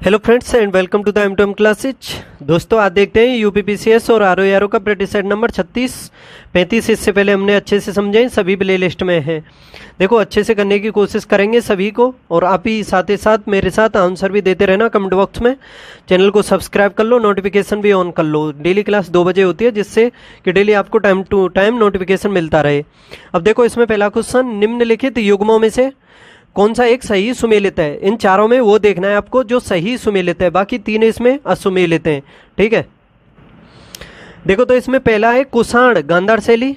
Hello friends and welcome to the M classes. दोस्तों आज देखते हैं यूपीपीसीएस और आरओ का प्रैक्टिस सेट नंबर 36 35। इससे पहले हमने अच्छे से समझे, सभी प्ले लिस्ट में है। देखो अच्छे से करने की कोशिश करेंगे सभी को, और आप ही साथ मेरे साथ आंसर भी देते रहना कमेंट बॉक्स में। चैनल को सब्सक्राइब कर लो, नोटिफिकेशन भी ऑन कर लो। डेली क्लास 2 बजे होती है, जिससे कि डेली आपको टाइम टू टाइम नोटिफिकेशन मिलता रहे। अब देखो इसमें पहला क्वेश्चन, निम्नलिखित युग्मों में से कौन सा एक सही सुमेलित है। इन चारों में वो देखना है आपको जो सही सुमेलित है, बाकी तीन इसमें असुमेलित हैं। ठीक है, देखो तो इसमें पहला है कुषाण गांधार शैली,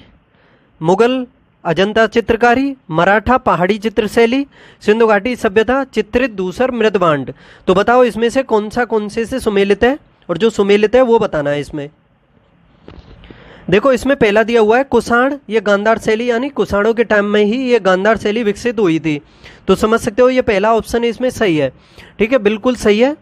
मुगल अजंता चित्रकारी, मराठा पहाड़ी चित्र शैली, सिंधु घाटी सभ्यता चित्रित धूसर मृदबांड। तो बताओ इसमें से कौन से सुमेलित है, और जो सुमेलित है वो बताना है इसमें। देखो इसमें पहला दिया हुआ है कुषाण, ये गांधार शैली, यानी कुषाणों के टाइम में ही ये गांधार शैली विकसित हुई थी। तो समझ सकते हो ये पहला ऑप्शन इसमें सही है। ठीक है, बिल्कुल सही है।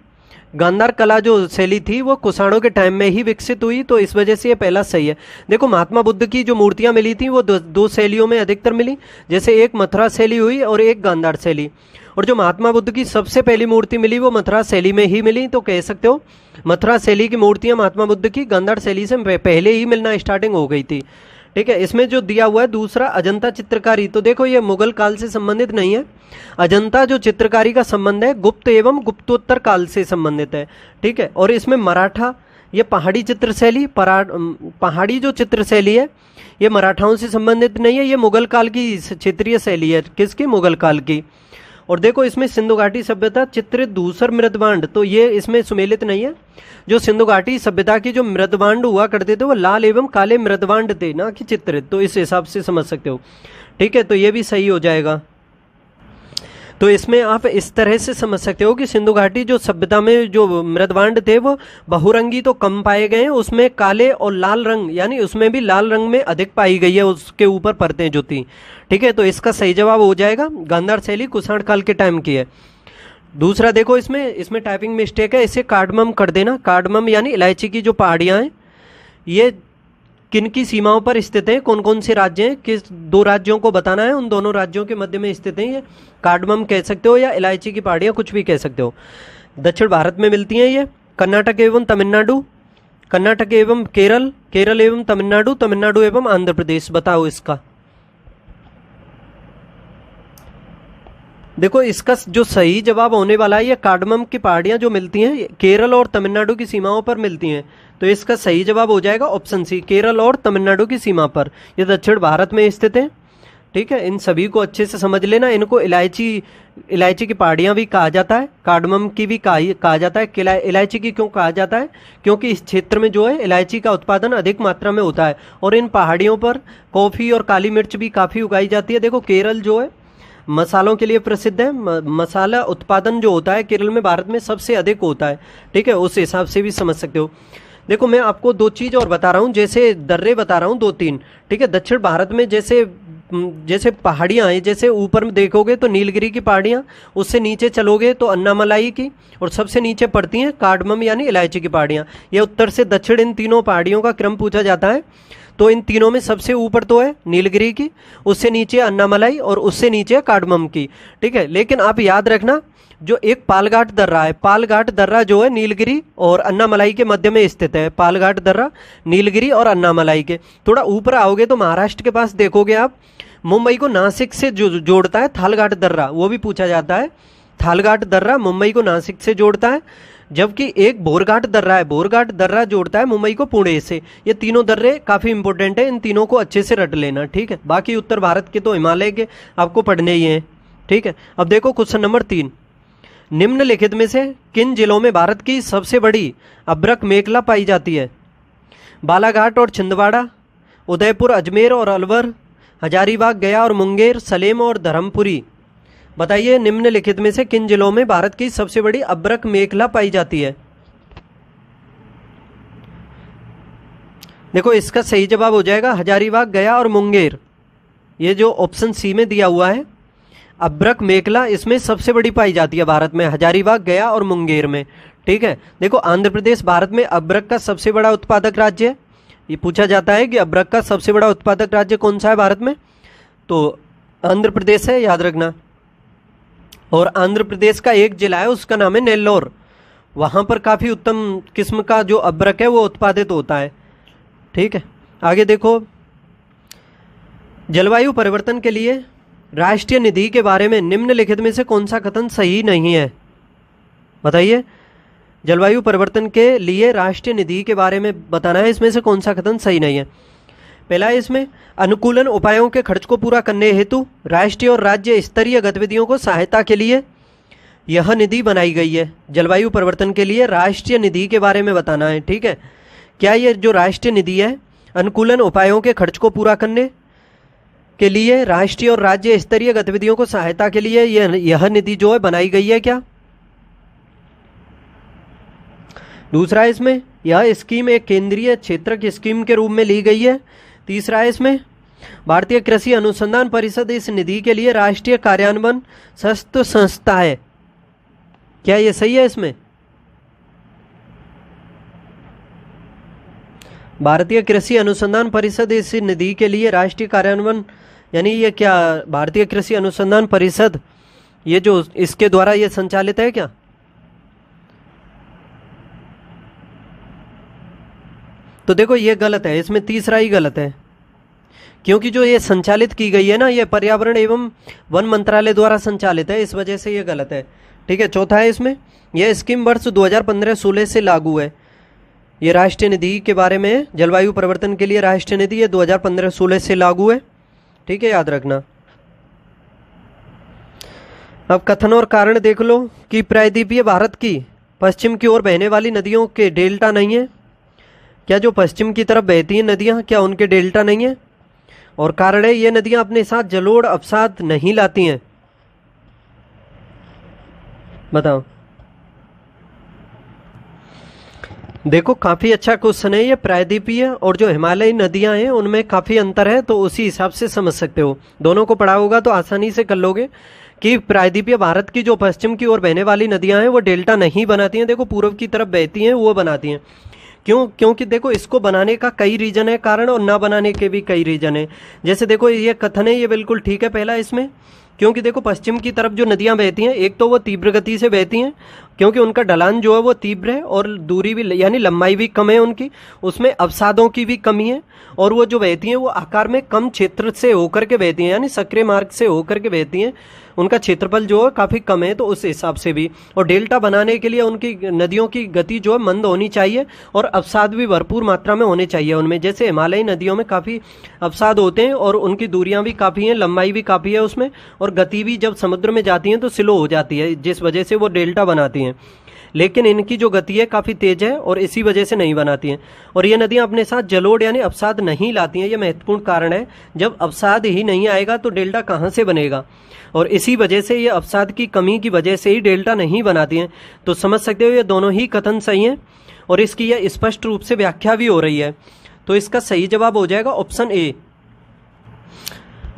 गांधार कला जो शैली थी वो कुषाणों के टाइम में ही विकसित हुई, तो इस वजह से ये पहला सही है। देखो महात्मा बुद्ध की जो मूर्तियां मिली थी वो दो शैलियों में अधिकतर मिली, जैसे एक मथुरा शैली हुई और एक गांधार शैली। और जो महात्मा बुद्ध की सबसे पहली मूर्ति मिली वो मथुरा शैली में ही मिली, तो कह सकते हो मथुरा शैली की मूर्तियां महात्मा बुद्ध की गांधार शैली से पहले ही मिलना स्टार्टिंग हो गई थी। ठीक है, इसमें जो दिया हुआ है दूसरा अजंता चित्रकारी, तो देखो ये मुगल काल से संबंधित नहीं है। अजंता जो चित्रकारी का संबंध है गुप्त एवं गुप्तोत्तर काल से संबंधित है। ठीक है, और इसमें मराठा ये पहाड़ी चित्र शैली, पहाड़ी जो चित्र शैली है ये मराठाओं से संबंधित नहीं है, ये मुगल काल की क्षेत्रीय शैली है। किसकी? मुगल काल की। और देखो इसमें सिंधु घाटी सभ्यता चित्रित धूसर मृदबांड, तो ये इसमें सुमेलित नहीं है। जो सिंधु घाटी सभ्यता की जो मृदबांड हुआ करते थे वो लाल एवं काले मृदबांड थे, ना कि चित्रित, तो इस हिसाब से समझ सकते हो। ठीक है, तो ये भी सही हो जाएगा। तो इसमें आप इस तरह से समझ सकते हो कि सिंधु घाटी जो सभ्यता में जो मृदबांड थे वो बहुरंगी तो कम पाए गए हैं, उसमें काले और लाल रंग, यानी उसमें भी लाल रंग में अधिक पाई गई है, उसके ऊपर परतें जो थी। ठीक है, तो इसका सही जवाब हो जाएगा गांधार शैली कुषाण काल के टाइम की है। दूसरा देखो इसमें टाइपिंग मिस्टेक है, इसे कार्डमम कर देना। कार्डमम यानी इलायची की जो पहाड़ियाँ हैं ये किन की सीमाओं पर स्थित है, कौन कौन से राज्य हैं, किस दो राज्यों को बताना है, उन दोनों राज्यों के मध्य में स्थित है। ये कार्डमम कह सकते हो या इलायची की पहाड़ियाँ, कुछ भी कह सकते हो। दक्षिण भारत में मिलती हैं ये, कर्नाटक एवं तमिलनाडु, कर्नाटक एवं केरल, केरल एवं तमिलनाडु, तमिलनाडु एवं आंध्र प्रदेश। बताओ इसका। देखो इसका जो सही जवाब होने वाला है, ये कार्डमम की पहाड़ियाँ जो मिलती हैं केरल और तमिलनाडु की सीमाओं पर मिलती हैं, तो इसका सही जवाब हो जाएगा ऑप्शन सी, केरल और तमिलनाडु की सीमा पर। ये दक्षिण भारत में स्थित है। ठीक है, इन सभी को अच्छे से समझ लेना। इनको इलायची की पहाड़ियाँ भी कहा जाता है, कार्डमम की भी कहा जाता है। इलायची की क्यों कहा जाता है? क्योंकि इस क्षेत्र में जो है इलायची का उत्पादन अधिक मात्रा में होता है, और इन पहाड़ियों पर कॉफ़ी और काली मिर्च भी काफ़ी उगाई जाती है। देखो केरल जो है मसालों के लिए प्रसिद्ध है, मसाला उत्पादन जो होता है केरल में भारत में सबसे अधिक होता है। ठीक है, उस हिसाब से भी समझ सकते हो। देखो मैं आपको दो चीज़ और बता रहा हूँ, जैसे दर्रे बता रहा हूँ 2-3। ठीक है, दक्षिण भारत में जैसे पहाड़ियाँ हैं, जैसे ऊपर में देखोगे तो नीलगिरी की पहाड़ियाँ, उससे नीचे चलोगे तो अन्नामलाई की, और सबसे नीचे पड़ती हैं कार्डमम यानी इलायची की पहाड़ियाँ। ये उत्तर से दक्षिण इन तीनों पहाड़ियों का क्रम पूछा जाता है। तो इन तीनों में सबसे ऊपर तो है नीलगिरी की, उससे नीचे अन्नामलाई, और उससे नीचे कार्डमम की। ठीक है, लेकिन आप याद रखना जो एक पालघाट दर्रा है, पालघाट दर्रा जो है नीलगिरी और अन्नामलाई के मध्य में स्थित है। पालघाट दर्रा नीलगिरी और अन्नामलाई के थोड़ा ऊपर आओगे तो महाराष्ट्र के पास देखोगे आप, मुंबई को नासिक से जोड़ता है थालघाट दर्रा, वो भी पूछा जाता है। थालघाट दर्रा मुंबई को नासिक से जोड़ता है, जबकि एक बोरघाट दर्रा है, बोरघाट दर्रा जोड़ता है मुंबई को पुणे से। ये तीनों दर्रे काफ़ी इंपॉर्टेंट है, इन तीनों को अच्छे से रट लेना। ठीक है, बाकी उत्तर भारत के तो हिमालय के आपको पढ़ने ही हैं। ठीक है, अब देखो क्वेश्चन नंबर 3, निम्नलिखित में से किन जिलों में भारत की सबसे बड़ी अभ्रक मेखला पाई जाती है? बालाघाट और छिंदवाड़ा, उदयपुर, अजमेर और अलवर, हजारीबाग, गया और मुंगेर, सलेम और धर्मपुरी। बताइए निम्नलिखित में से किन जिलों में भारत की सबसे बड़ी अभ्रक मेखला पाई जाती है? देखो इसका सही जवाब हो जाएगा हजारीबाग, गया और मुंगेर। ये जो ऑप्शन सी में दिया हुआ है अभ्रक मेखला, इसमें सबसे बड़ी पाई जाती है भारत में, हजारीबाग, गया और मुंगेर में। ठीक है, देखो आंध्र प्रदेश भारत में अभ्रक का सबसे बड़ा उत्पादक राज्य है। ये पूछा जाता है कि अभ्रक का सबसे बड़ा उत्पादक राज्य कौन सा है भारत में, तो आंध्र प्रदेश है, याद रखना। और आंध्र प्रदेश का एक जिला है उसका नाम है नेल्लोर, वहाँ पर काफ़ी उत्तम किस्म का जो अभ्रक है वो उत्पादित होता है। ठीक है, आगे देखो, जलवायु परिवर्तन के लिए राष्ट्रीय निधि के बारे में निम्नलिखित में से कौन सा कथन सही नहीं है? बताइए, जलवायु परिवर्तन के लिए राष्ट्रीय निधि के बारे में बताना है, इसमें से कौन सा कथन सही नहीं है? पहला है इसमें, अनुकूलन उपायों के खर्च को पूरा करने हेतु राष्ट्रीय और राज्य स्तरीय गतिविधियों को सहायता के लिए यह निधि बनाई गई है। जलवायु परिवर्तन के लिए राष्ट्रीय निधि के बारे में बताना है। ठीक है, क्या ये जो राष्ट्रीय निधि है अनुकूलन उपायों के खर्च को पूरा करने के लिए राष्ट्रीय और राज्य स्तरीय गतिविधियों को सहायता के लिए यह निधि जो है बनाई गई है क्या? दूसरा है इसमें, यह स्कीम एक केंद्रीय क्षेत्र की स्कीम के रूप में ली गई है। तीसरा है इसमें, भारतीय कृषि अनुसंधान परिषद इस निधि के लिए राष्ट्रीय कार्यान्वयन संस्था है। क्या ये सही है? इसमें भारतीय कृषि अनुसंधान परिषद इस निधि के लिए राष्ट्रीय कार्यान्वयन, यानी ये क्या भारतीय कृषि अनुसंधान परिषद ये जो इसके द्वारा ये संचालित है क्या? तो देखो ये गलत है, इसमें तीसरा ही गलत है, क्योंकि जो ये संचालित की गई है ना, ये पर्यावरण एवं वन मंत्रालय द्वारा संचालित है, इस वजह से ये गलत है। ठीक है, चौथा है इसमें, यह स्कीम वर्ष 2015-16 से लागू है। ये राष्ट्रीय निधि के बारे में, जलवायु परिवर्तन के लिए राष्ट्रीय निधि ये 2015-16 से लागू है। ठीक है, याद रखना। अब कथन और कारण देख लो कि प्रायद्वीपीय भारत की पश्चिम की ओर बहने वाली नदियों के डेल्टा नहीं है। क्या जो पश्चिम की तरफ बहती हैं नदियां, क्या उनके डेल्टा नहीं है? और कारण है, ये नदियां अपने साथ जलोढ़ अवसाद नहीं लाती हैं। बताओ। देखो काफ़ी अच्छा क्वेश्चन है ये। प्रायद्वीपीय और जो हिमालयी नदियां हैं उनमें काफ़ी अंतर है, तो उसी हिसाब से समझ सकते हो। दोनों को पढ़ा होगा तो आसानी से कर लोगे कि प्रायद्वीपीय भारत की जो पश्चिम की ओर बहने वाली नदियां हैं वो डेल्टा नहीं बनाती हैं। देखो पूर्व की तरफ बहती हैं वो बनाती हैं। क्यों? क्योंकि देखो इसको बनाने का कई रीजन है, कारण, और ना बनाने के भी कई रीजन है। जैसे देखो ये कथन है, ये बिल्कुल ठीक है पहला इसमें, क्योंकि देखो पश्चिम की तरफ जो नदियां बहती हैं, एक तो वो तीव्र गति से बहती हैं क्योंकि उनका ढलान जो है वो तीव्र है और दूरी भी यानी लंबाई भी कम है उनकी, उसमें अवसादों की भी कमी है, और वो जो बहती हैं वो आकार में कम क्षेत्र से होकर के बहती हैं, यानी सक्रिय मार्ग से होकर के बहती हैं। उनका क्षेत्रफल जो है काफ़ी कम है, तो उस हिसाब से भी। और डेल्टा बनाने के लिए उनकी नदियों की गति जो है मंद होनी चाहिए और अवसाद भी भरपूर मात्रा में होने चाहिए उनमें। जैसे हिमालयी नदियों में काफ़ी अवसाद होते हैं और उनकी दूरियां भी काफ़ी हैं, लंबाई भी काफ़ी है उसमें, और गति भी जब समुद्र में जाती हैं तो स्लो हो जाती है, जिस वजह से वो डेल्टा बनाती हैं। लेकिन इनकी जो गति है काफ़ी तेज है और इसी वजह से नहीं बनाती हैं। और ये नदियां अपने साथ जलोढ़ यानी अवसाद नहीं लाती हैं, ये महत्वपूर्ण कारण है। जब अवसाद ही नहीं आएगा तो डेल्टा कहाँ से बनेगा, और इसी वजह से ये अवसाद की कमी की वजह से ही डेल्टा नहीं बनाती हैं। तो समझ सकते हो ये दोनों ही कथन सही हैं और इसकी यह स्पष्ट रूप से व्याख्या भी हो रही है। तो इसका सही जवाब हो जाएगा ऑप्शन ए।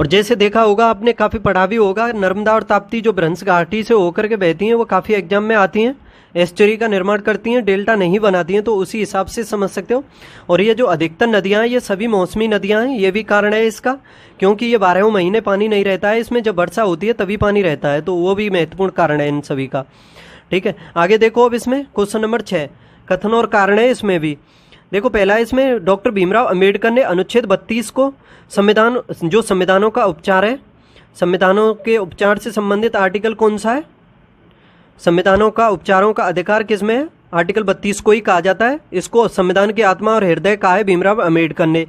और जैसे देखा होगा आपने, काफ़ी पढ़ा भी होगा, नर्मदा और ताप्ती जो भ्रंश घाटी से होकर के बहती हैं वो काफ़ी एग्जाम में आती हैं, एस्चुरी का निर्माण करती हैं, डेल्टा नहीं बनाती हैं, तो उसी हिसाब से समझ सकते हो। और ये जो अधिकतर नदियां हैं ये सभी मौसमी नदियां हैं, ये भी कारण है इसका, क्योंकि ये 12 महीने पानी नहीं रहता है इसमें, जब वर्षा होती है तभी पानी रहता है, तो वो भी महत्वपूर्ण कारण है इन सभी का। ठीक है, आगे देखो अब इसमें क्वेश्चन नंबर 6, कथन और कारण है इसमें भी। देखो पहला इसमें, डॉक्टर भीमराव अंबेडकर ने अनुच्छेद 32 को संविधान, जो संविधानों का उपचार है, संविधानों के उपचार से संबंधित आर्टिकल कौन सा है? संविधानों का उपचारों का अधिकार किसमें है? आर्टिकल 32 को ही कहा जाता है। इसको संविधान की आत्मा और हृदय कहा है भीमराव अंबेडकर ने।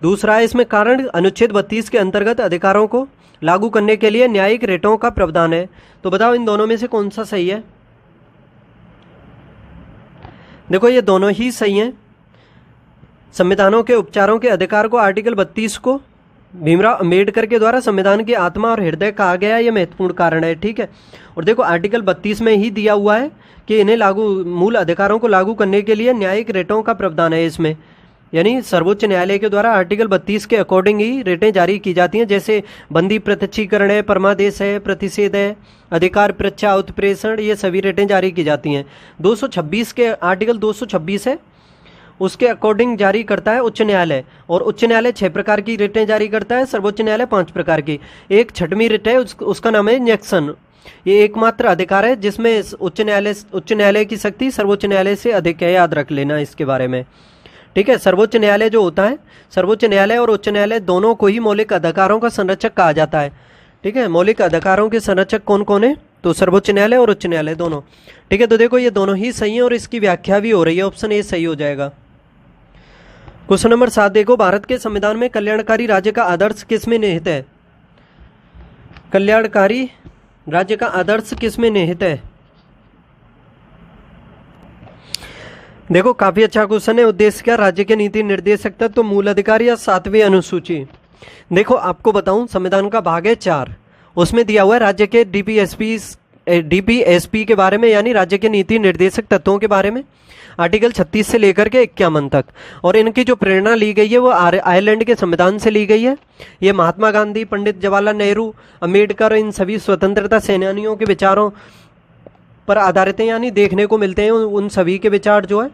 दूसरा है इसमें कारण, अनुच्छेद 32 के अंतर्गत अधिकारों को लागू करने के लिए न्यायिक रिटों का प्रावधान है। तो बताओ इन दोनों में से कौन सा सही है? देखो ये दोनों ही सही हैं। संविधानों के उपचारों के अधिकार को, आर्टिकल 32 को भीमराव अंबेडकर के द्वारा संविधान की आत्मा और हृदय कहा गया है, यह महत्वपूर्ण कारण है। ठीक है, और देखो आर्टिकल 32 में ही दिया हुआ है कि इन्हें मूल अधिकारों को लागू करने के लिए न्यायिक रिटों का प्रावधान है इसमें, यानी सर्वोच्च न्यायालय के द्वारा आर्टिकल 32 के अकॉर्डिंग ही रिटें जारी की जाती हैं। जैसे बंदी प्रत्यक्षीकरण है, परमादेश है, प्रतिषेध है, अधिकार परीक्षा, उत्प्रेषण, ये सभी रिटें जारी की जाती हैं। 226 के आर्टिकल 226 है, उसके अकॉर्डिंग जारी करता है उच्च न्यायालय, और उच्च न्यायालय 6 प्रकार की रिटें जारी करता है, सर्वोच्च न्यायालय 5 प्रकार की। एक छठवीं रिट है, उसका नाम है इंजेक्शन, ये एकमात्र अधिकार है जिसमें उच्च न्यायालय की शक्ति सर्वोच्च न्यायालय से अधिक है, याद रख लेना इसके बारे में। ठीक है, सर्वोच्च न्यायालय जो होता है, सर्वोच्च न्यायालय और उच्च न्यायालय दोनों को ही मौलिक अधिकारों का संरक्षक कहा जाता है। ठीक है, मौलिक अधिकारों के संरक्षक कौन कौन है? तो सर्वोच्च न्यायालय और उच्च न्यायालय दोनों। ठीक है, तो देखो ये दोनों ही सही है और इसकी व्याख्या भी हो रही है, ऑप्शन ए सही हो जाएगा। क्वेश्चन नंबर 7 देखो, भारत के संविधान में कल्याणकारी राज्य का आदर्श किसमें निहित है? कल्याणकारी राज्य का आदर्श किसमें निहित है? देखो काफी अच्छा क्वेश्चन है। उद्देश्य क्या? राज्य के नीति निर्देशक तत्व, तो मूल अधिकार या 7वीं अनुसूची। देखो आपको बताऊं, संविधान का भाग है 4, उसमें दिया हुआ है राज्य के डीपीएसपी के बारे में, यानी राज्य के नीति निर्देशक तत्वों के बारे में, आर्टिकल 36 से लेकर के 51 तक। और इनकी जो प्रेरणा ली गई है वो आयरलैंड के संविधान से ली गई है। ये महात्मा गांधी, पंडित जवाहरलाल नेहरू, अंबेडकर, इन सभी स्वतंत्रता सेनानियों के विचारों पर आधारित है, यानी देखने को मिलते हैं उन सभी के विचार जो है।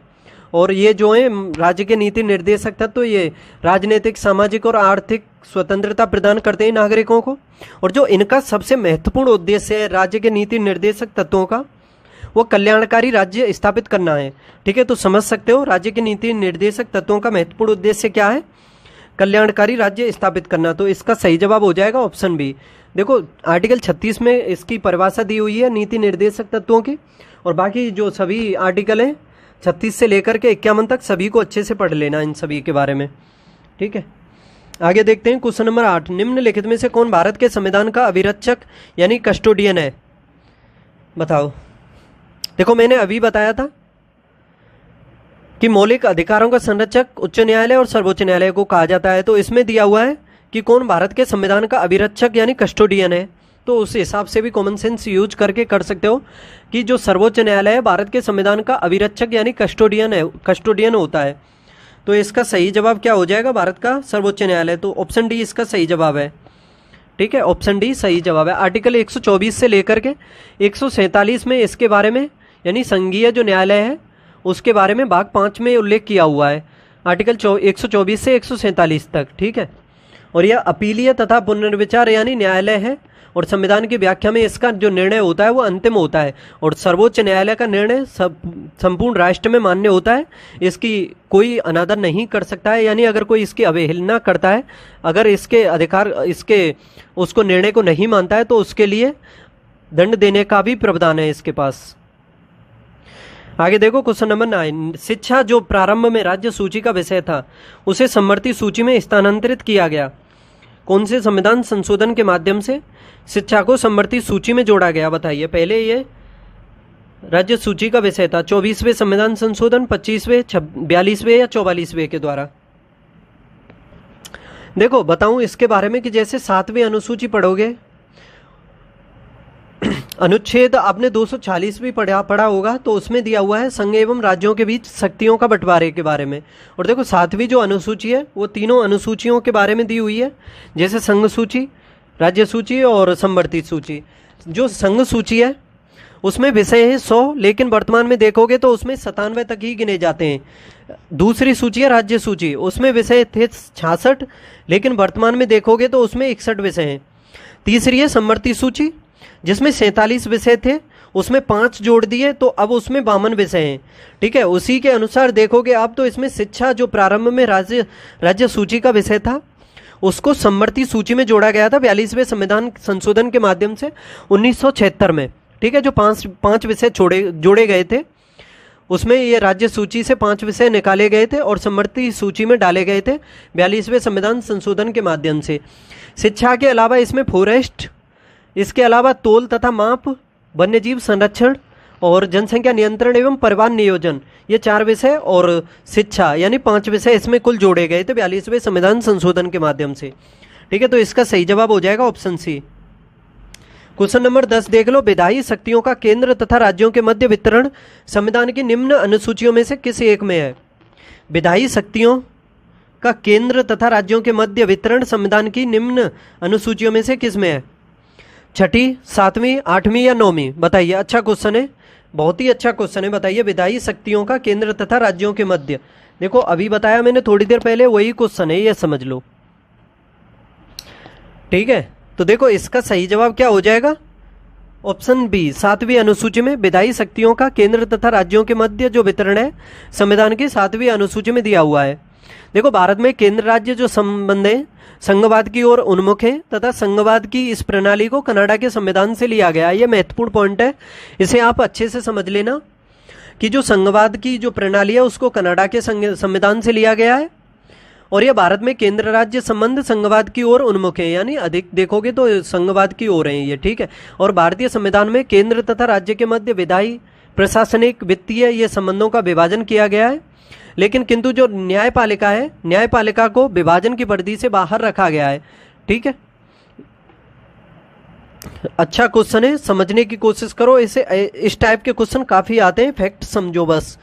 और ये जो है राज्य के नीति निर्देशक तत्व, तो ये राजनीतिक, सामाजिक और आर्थिक स्वतंत्रता प्रदान करते हैं नागरिकों को। और जो इनका सबसे महत्वपूर्ण उद्देश्य है राज्य के नीति निर्देशक तत्वों का, वो कल्याणकारी राज्य स्थापित करना है। ठीक है, तो समझ सकते हो राज्य के नीति निर्देशक तत्वों का महत्वपूर्ण उद्देश्य क्या है? कल्याणकारी राज्य स्थापित करना। तो इसका सही जवाब हो जाएगा ऑप्शन बी। देखो आर्टिकल 36 में इसकी परिभाषा दी हुई है नीति निर्देशक तत्वों की, और बाकी जो सभी आर्टिकल हैं 36 से लेकर के 51 तक सभी को अच्छे से पढ़ लेना इन सभी के बारे में। ठीक है, आगे देखते हैं क्वेश्चन नंबर 8, निम्नलिखित में से कौन भारत के संविधान का अभिरक्षक यानी कस्टोडियन है? बताओ। देखो मैंने अभी बताया था कि मौलिक अधिकारों का संरक्षक उच्च न्यायालय और सर्वोच्च न्यायालय को कहा जाता है, तो इसमें दिया हुआ है कि कौन भारत के संविधान का अभिरक्षक यानी कस्टोडियन है। तो उस हिसाब से भी कॉमन सेंस यूज करके कर सकते हो कि जो सर्वोच्च न्यायालय है भारत के संविधान का अभिरक्षक यानी कस्टोडियन होता है। तो इसका सही जवाब क्या हो जाएगा? भारत का सर्वोच्च न्यायालय। तो ऑप्शन डी इसका सही जवाब है। ठीक है, ऑप्शन डी सही जवाब है। आर्टिकल 124 से लेकर के 147 में इसके बारे में, यानी संघीय जो न्यायालय है उसके बारे में भाग 5 में उल्लेख किया हुआ है, आर्टिकल 124 से 147 तक। ठीक है, और यह अपीलीय तथा पुनर्विचार यानी न्यायालय है, और संविधान की व्याख्या में इसका जो निर्णय होता है वो अंतिम होता है, और सर्वोच्च न्यायालय का निर्णय संपूर्ण राष्ट्र में मान्य होता है। इसकी कोई अनादर नहीं कर सकता है, यानी अगर कोई इसकी अवहेलना करता है, अगर इसके अधिकार उसको निर्णय को नहीं मानता है, तो उसके लिए दंड देने का भी प्रावधान है इसके पास। आगे देखो क्वेश्चन नंबर 9, शिक्षा जो प्रारंभ में राज्य सूची का विषय था उसे समवर्ती सूची में स्थानांतरित किया गया। कौन से संविधान संशोधन के माध्यम से शिक्षा को समवर्ती सूची में जोड़ा गया? बताइए। पहले ये राज्य सूची का विषय था, 24वें संविधान संशोधन, 25वें, 42वें या 44वें के द्वारा। देखो बताऊं इसके बारे में कि जैसे 7वीं अनुसूची पढ़ोगे, अनुच्छेद आपने 240 भी पढ़ा होगा, तो उसमें दिया हुआ है संघ एवं राज्यों के बीच शक्तियों का बंटवारे के बारे में। और देखो 7वीं जो अनुसूची है वो तीनों अनुसूचियों के बारे में दी हुई है, जैसे संघ सूची, राज्य सूची और समवर्ती सूची। जो संघ सूची है उसमें विषय है 100, लेकिन वर्तमान में देखोगे तो उसमें 97 तक ही गिने जाते हैं। दूसरी सूची है राज्य सूची, उसमें विषय थे 66, लेकिन वर्तमान में देखोगे तो उसमें 61 विषय हैं। तीसरी है समवर्ती सूची जिसमें 47 विषय थे, उसमें 5 जोड़ दिए तो अब उसमें 52 विषय हैं। ठीक है, उसी के अनुसार देखोगे आप तो इसमें शिक्षा जो प्रारंभ में राज्य सूची का विषय था उसको समवर्ती सूची में जोड़ा गया था 42वें संविधान संशोधन के माध्यम से 1976 में। ठीक है, जो पांच विषय जोड़े गए थे उसमें ये राज्य सूची से 5 विषय निकाले गए थे और समवर्ती सूची में डाले गए थे 42वें संविधान संशोधन के माध्यम से। शिक्षा के अलावा इसमें फॉरेस्ट, इसके अलावा तोल तथा माप, वन्यजीव संरक्षण और जनसंख्या नियंत्रण एवं परिवहन नियोजन, ये 4 विषय और शिक्षा यानी 5 विषय इसमें कुल जोड़े गए थे 42वें संविधान संशोधन के माध्यम से। ठीक है, तो इसका सही जवाब हो जाएगा ऑप्शन सी। क्वेश्चन नंबर 10 देख लो, विधायी शक्तियों का केंद्र तथा राज्यों के मध्य वितरण संविधान की निम्न अनुसूचियों में से किस एक में है? विधायी शक्तियों का केंद्र तथा राज्यों के मध्य वितरण संविधान की निम्न अनुसूचियों में से किस में है? 6ठी, 7वीं, 8वीं या 9वीं? बताइए। अच्छा क्वेश्चन है, बहुत ही अच्छा क्वेश्चन है। बताइए विधायी शक्तियों का केंद्र तथा राज्यों के मध्य। देखो अभी बताया मैंने थोड़ी देर पहले, वही क्वेश्चन है, ये समझ लो। ठीक है, तो देखो इसका सही जवाब क्या हो जाएगा? ऑप्शन बी, 7वीं अनुसूची में विधायी शक्तियों का केंद्र तथा राज्यों के मध्य जो वितरण है संविधान की 7वीं अनुसूची में दिया हुआ है। देखो भारत में केंद्र राज्य जो संबंध है संघवाद की ओर उन्मुख है तथा संघवाद की इस प्रणाली को कनाडा के संविधान से लिया गया। यह महत्वपूर्ण पॉइंट है, इसे आप अच्छे से समझ लेना कि जो संघवाद की जो प्रणाली है उसको कनाडा के संविधान से लिया गया है और यह भारत में केंद्र राज्य संबंध संघवाद की ओर उन्मुख है, यानी अधिक देखोगे तो संघवाद की ओर है ये, ठीक है। और भारतीय संविधान में केंद्र तथा राज्य के मध्य विधायी, प्रशासनिक, वित्तीय ये संबंधों का विभाजन किया गया है, लेकिन किंतु जो न्यायपालिका है, न्यायपालिका को विभाजन की परिधि से बाहर रखा गया है, ठीक है। अच्छा क्वेश्चन है, समझने की कोशिश करो इसे। इस टाइप के क्वेश्चन काफी आते हैं, फैक्ट समझो बस।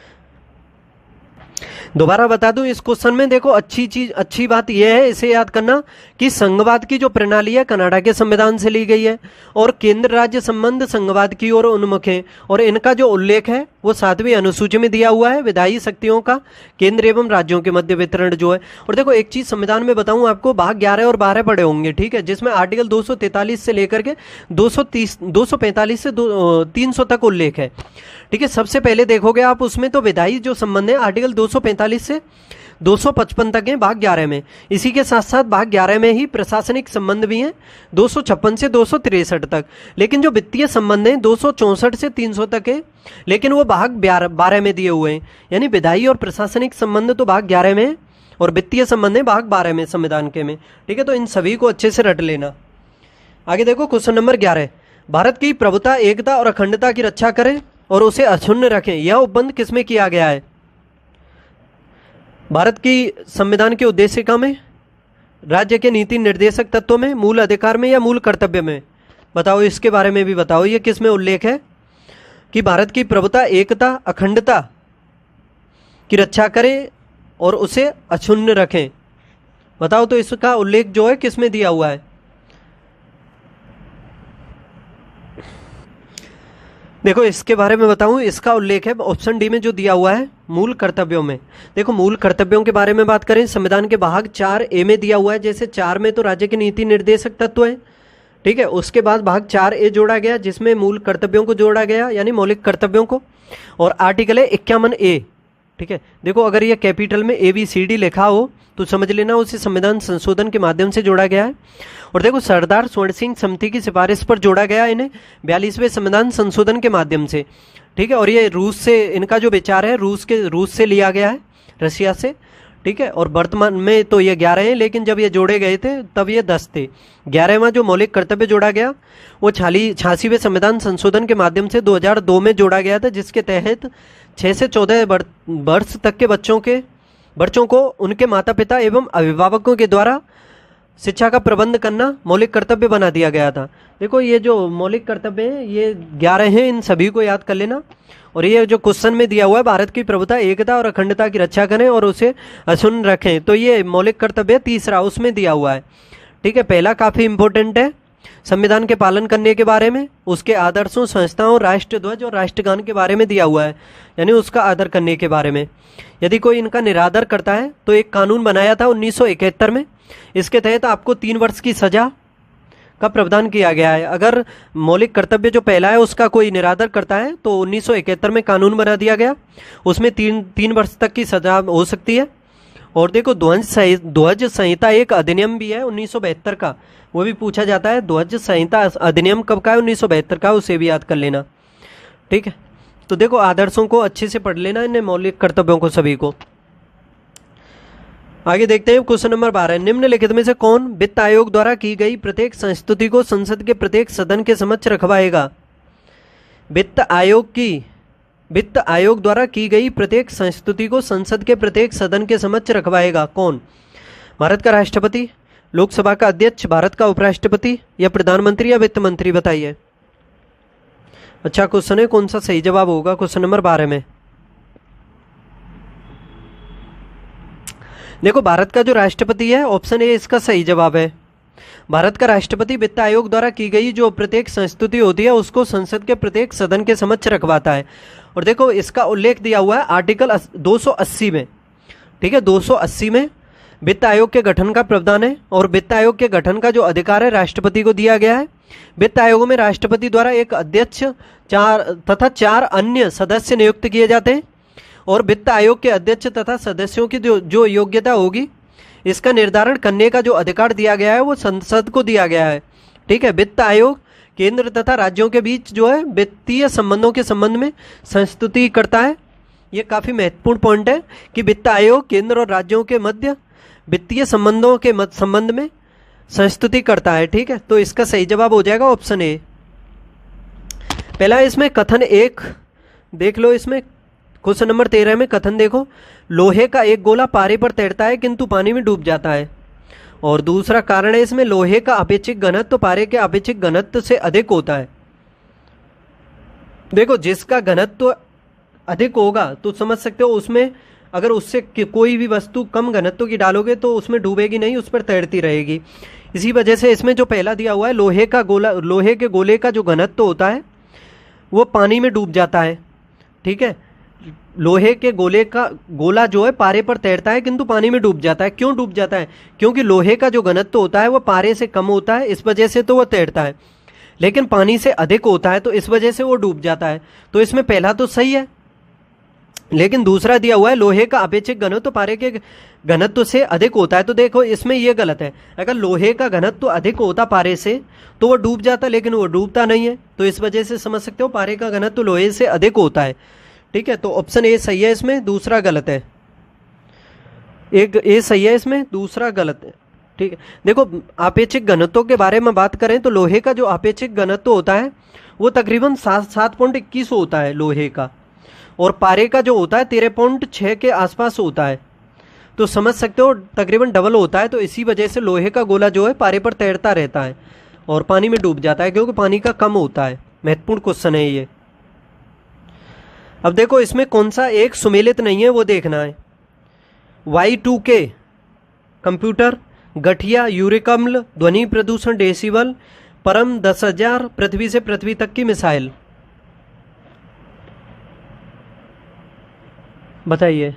दोबारा बता दूं, इस क्वेश्चन में देखो अच्छी बात यह है, इसे याद करना कि संघवाद की जो प्रणाली है कनाडा के संविधान से ली गई है और केंद्र राज्य संबंध संघवाद की ओर उन्मुख है और इनका जो उल्लेख है वो 7वीं अनुसूची में दिया हुआ है, विधायी शक्तियों का केंद्र एवं राज्यों के मध्य वितरण जो है। और देखो एक चीज संविधान में बताऊं आपको, भाग 11 और 12 पढ़े होंगे, ठीक है, जिसमें आर्टिकल 243 से लेकर के 245 से 300 तक उल्लेख है, ठीक है। सबसे पहले देखोगे आप उसमें तो विधायी जो संबंध है आर्टिकल 245 से 255 तक है भाग 11 में। इसी के साथ साथ भाग 11 में ही प्रशासनिक संबंध भी हैं 256 से 263 तक, लेकिन जो वित्तीय संबंध हैं 264 से 300 तक है, लेकिन वो भाग 12 में दिए हुए हैं। यानी विधायी और प्रशासनिक संबंध तो भाग 11 में है और वित्तीय संबंध है भाग 12 में संविधान के में, ठीक है। तो इन सभी को अच्छे से रट लेना। आगे देखो क्वेश्चन नंबर 11, भारत की प्रभुता, एकता और अखंडता की रक्षा करें और उसे अक्षुण्ण रखें, यह उपबंध किसमें किया गया है? भारत की संविधान के उद्देशिका में, राज्य के नीति निर्देशक तत्वों में, मूल अधिकार में या मूल कर्तव्य में? बताओ, इसके बारे में भी बताओ, ये किस में उल्लेख है कि भारत की प्रभुता, एकता, अखंडता की रक्षा करें और उसे अक्षुण्ण रखें? बताओ तो इसका उल्लेख जो है किस में दिया हुआ है? देखो इसके बारे में बताऊं, इसका उल्लेख है ऑप्शन डी में जो दिया हुआ है, मूल कर्तव्यों में। देखो मूल कर्तव्यों के बारे में बात करें, संविधान के भाग 4A में दिया हुआ है। जैसे 4 में तो राज्य के नीति निर्देशक तत्व है, ठीक है, उसके बाद भाग 4A जोड़ा गया जिसमें मूल कर्तव्यों को जोड़ा गया, यानी मौलिक कर्तव्यों को। और आर्टिकल है 51A, ठीक है। देखो अगर ये कैपिटल में ABCD लिखा हो तो समझ लेना उसे संविधान संशोधन के माध्यम से जोड़ा गया है। और देखो सरदार स्वर्ण सिंह समिति की सिफारिश पर जोड़ा गया इन्हें 42वें संविधान संशोधन के माध्यम से, ठीक है। और ये रूस से, इनका जो विचार है रूस से लिया गया है, रशिया से, ठीक है। और वर्तमान में तो ये 11 हैं, लेकिन जब ये जोड़े गए थे तब ये 10 थे। 11वां जो मौलिक कर्तव्य जोड़ा गया वो 86वें संविधान संशोधन के माध्यम से 2002 में जोड़ा गया था, जिसके तहत 6 से 14 वर्ष तक के बच्चों को उनके माता पिता एवं अभिभावकों के द्वारा शिक्षा का प्रबंध करना मौलिक कर्तव्य बना दिया गया था। देखो ये जो मौलिक कर्तव्य हैं ये 11 हैं, इन सभी को याद कर लेना। और ये जो क्वेश्चन में दिया हुआ है, भारत की प्रभुता, एकता और अखंडता की रक्षा करें और उसे अक्षुण्ण रखें, तो ये मौलिक कर्तव्य तीसरा उसमें दिया हुआ है, ठीक है। पहला काफी इंपॉर्टेंट है, संविधान के पालन करने के बारे में, उसके आदर्शों, संस्थाओं, राष्ट्र ध्वज और राष्ट्रगान के बारे में दिया हुआ है, यानी उसका आदर करने के बारे में। यदि कोई इनका निरादर करता है तो एक कानून बनाया था 1971 में, इसके तहत आपको 3 वर्ष की सजा का प्रावधान किया गया है। अगर मौलिक कर्तव्य जो पहला है उसका कोई निरादर करता है तो 1971 में कानून बना दिया गया, उसमें 3 वर्ष तक की सजा हो सकती है। और देखो ध्वज संहिता एक अधिनियम भी है 1972 का, वो भी पूछा जाता है। ध्वज संहिता अधिनियम कब का है? 1972 का, उसे भी याद कर लेना, ठीक है। तो देखो आदर्शों को अच्छे से पढ़ लेना, इन्हें मौलिक कर्तव्यों को सभी को। आगे देखते हैं क्वेश्चन नंबर 12, निम्नलिखित में से कौन वित्त आयोग द्वारा की गई प्रत्येक संस्तुति को संसद के प्रत्येक सदन के समक्ष रखवाएगा? वित्त आयोग द्वारा की गई प्रत्येक संस्तुति को संसद के प्रत्येक सदन के समक्ष रखवाएगा कौन? भारत का राष्ट्रपति, लोकसभा का अध्यक्ष, भारत का उपराष्ट्रपति या प्रधानमंत्री या वित्त मंत्री? बताइए। अच्छा क्वेश्चन है, कौन सा सही जवाब होगा क्वेश्चन नंबर 12 में? देखो भारत का जो राष्ट्रपति है, ऑप्शन ए इसका सही जवाब है। भारत का राष्ट्रपति वित्त आयोग द्वारा की गई जो प्रत्येक संस्तुति होती है उसको संसद के प्रत्येक सदन के समक्ष रखवाता है। और देखो इसका उल्लेख दिया हुआ है आर्टिकल 280 में, ठीक है। 280 में वित्त आयोग के गठन का प्रावधान है और वित्त आयोग के गठन का जो अधिकार है राष्ट्रपति को दिया गया है। वित्त आयोग में राष्ट्रपति द्वारा एक अध्यक्ष तथा 4 अन्य सदस्य नियुक्त किए जाते हैं और वित्त आयोग के अध्यक्ष तथा सदस्यों की जो योग्यता होगी इसका निर्धारण करने का जो अधिकार दिया गया है वो संसद को दिया गया है। ठीक है, वित्त आयोग केंद्र तथा राज्यों के बीच जो है वित्तीय संबंधों के संबंध में संस्तुति करता है। ये काफ़ी महत्वपूर्ण पॉइंट है कि वित्त आयोग केंद्र और राज्यों के मध्य वित्तीय संबंधों के संबंध में संस्तुति करता है। ठीक है, तो इसका सही जवाब हो जाएगा ऑप्शन ए। पहला इसमें कथन 1 देख लो, इसमें क्वेश्चन नंबर 13 में कथन देखो, लोहे का एक गोला पारे पर तैरता है किंतु पानी में डूब जाता है। और दूसरा कारण है इसमें लोहे का अपेक्षिक घनत्व तो पारे के अपेक्षिक घनत्व से अधिक होता है। देखो, जिसका घनत्व अधिक होगा तो समझ सकते हो उसमें अगर उससे कोई भी वस्तु कम घनत्व की डालोगे तो उसमें डूबेगी नहीं, उस पर तैरती रहेगी। इसी वजह से इसमें जो पहला दिया हुआ है लोहे के गोले का जो घनत्व होता है वो पानी में डूब जाता है। ठीक है, लोहे के गोला जो है पारे पर तैरता है किंतु पानी में डूब जाता है। क्यों डूब जाता है? क्योंकि लोहे का जो घनत्व होता है वो पारे से कम होता है, इस वजह से तो वो तैरता है, लेकिन पानी से अधिक होता है तो इस वजह से वो डूब जाता है। तो इसमें पहला तो सही है, लेकिन दूसरा दिया हुआ है लोहे का अपेक्षिक घनत्व तो पारे के घनत्व से अधिक होता है। तो देखो इसमें ये गलत है। अगर लोहे का घनत्व अधिक होता पारे से तो वो डूब जाता, लेकिन वो डूबता नहीं है, तो इस वजह से समझ सकते हो पारे का घनत्व लोहे से अधिक होता है। ठीक है, तो ऑप्शन ए सही है, इसमें दूसरा गलत है। एक ए सही है, इसमें दूसरा गलत है। ठीक है, देखो आपेक्षिक घनत्व के बारे में बात करें तो लोहे का जो आपेक्षिक घनत्व होता है वो तकरीबन 7.21 होता है लोहे का, और पारे का जो होता है 13.6 के आसपास होता है। तो समझ सकते हो तकरीबन डबल होता है। तो इसी वजह से लोहे का गोला जो है पारे पर तैरता रहता है और पानी में डूब जाता है, क्योंकि पानी का कम होता है। महत्वपूर्ण क्वेश्चन है ये। अब देखो इसमें कौन सा एक सुमेलित नहीं है वो देखना है। Y2K, कंप्यूटर, गठिया, यूरिक अम्ल, ध्वनि प्रदूषण डेसिबल, परम 10,000, पृथ्वी से पृथ्वी तक की मिसाइल, बताइए।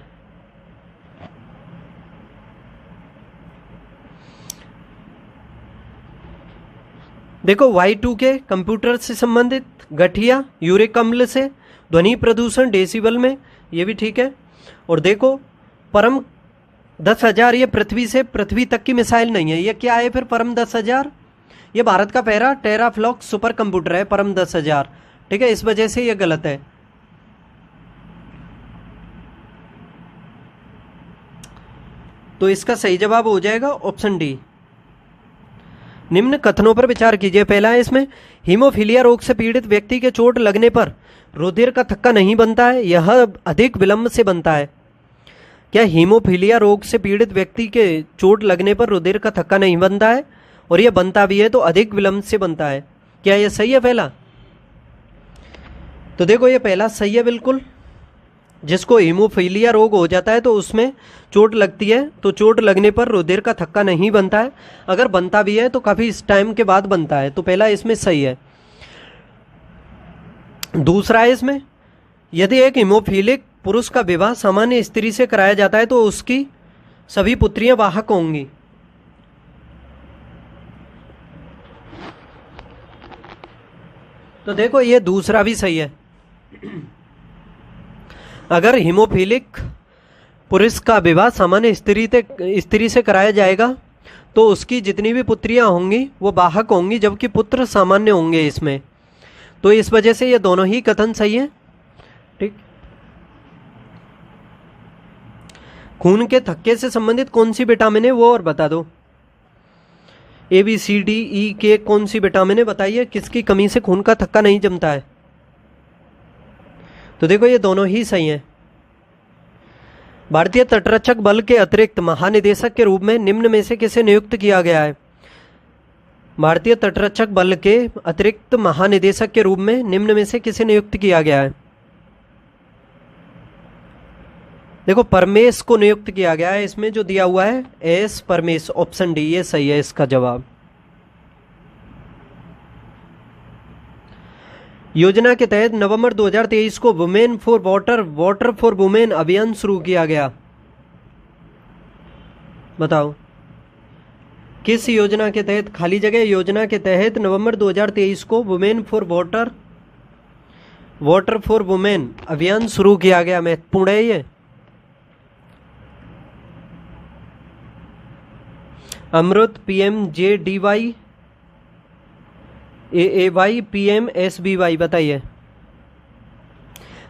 देखो Y2K कंप्यूटर से संबंधित, गठिया यूरिक अम्ल से, ध्वनि प्रदूषण डेसिबल में, ये भी ठीक है। और देखो परम 10,000 ये पृथ्वी से पृथ्वी तक की मिसाइल नहीं है। ये क्या है फिर परम 10,000? ये भारत का पहला टेराफ्लॉक्स सुपर कंप्यूटर है परम 10,000। ठीक है, इस वजह से ये गलत है। तो इसका सही जवाब हो जाएगा ऑप्शन डी। निम्न कथनों पर विचार कीजिए। पहला है इसमें, हीमोफीलिया रोग से पीड़ित व्यक्ति के चोट लगने पर रुधिर का थक्का नहीं बनता है, यह अधिक विलंब से बनता है। क्या हीमोफीलिया रोग से पीड़ित व्यक्ति के चोट लगने पर रुधिर का थक्का नहीं बनता है? और यह बनता भी है तो अधिक विलंब से बनता है। क्या यह सही है पहला? तो देखो ये पहला सही है बिल्कुल। जिसको हीमोफीलिया रोग हो जाता है तो उसमें चोट लगती है, तो चोट लगने पर रुधिर का थक्का नहीं बनता है। अगर बनता भी है तो काफ़ी टाइम के बाद बनता है। तो पहला इसमें सही है। दूसरा है इसमें, यदि एक हीमोफीलिक पुरुष का विवाह सामान्य स्त्री से कराया जाता है तो उसकी सभी पुत्रियां वाहक होंगी। तो देखो ये दूसरा भी सही है। अगर हीमोफीलिक पुरुष का विवाह सामान्य स्त्री से कराया जाएगा तो उसकी जितनी भी पुत्रियां होंगी वो वाहक होंगी, जबकि पुत्र सामान्य होंगे इसमें। तो इस वजह से ये दोनों ही कथन सही है। ठीक, खून के थक्के से संबंधित कौन सी विटामिन है वो और बता दो। ABCDE कौन सी विटामिन है बताइए, किसकी कमी से खून का थक्का नहीं जमता है? तो देखो ये दोनों ही सही हैं। भारतीय तटरक्षक बल के अतिरिक्त महानिदेशक के रूप में निम्न में से किसे नियुक्त किया गया है? भारतीय तटरक्षक बल के अतिरिक्त महानिदेशक के रूप में निम्न में से किसे नियुक्त किया गया है? देखो परमेश को नियुक्त किया गया है। इसमें जो दिया हुआ है एस परमेश, ऑप्शन डी ये सही है इसका जवाब। योजना के तहत नवंबर 2023 को women for water for women अभियान शुरू किया गया। बताओ किस योजना के तहत, खाली जगह योजना के तहत नवंबर 2023 को women for water for women अभियान शुरू किया गया। महत्वपूर्ण है ये। अमृत, PMJDY, AAY, PMSBY, बताइए।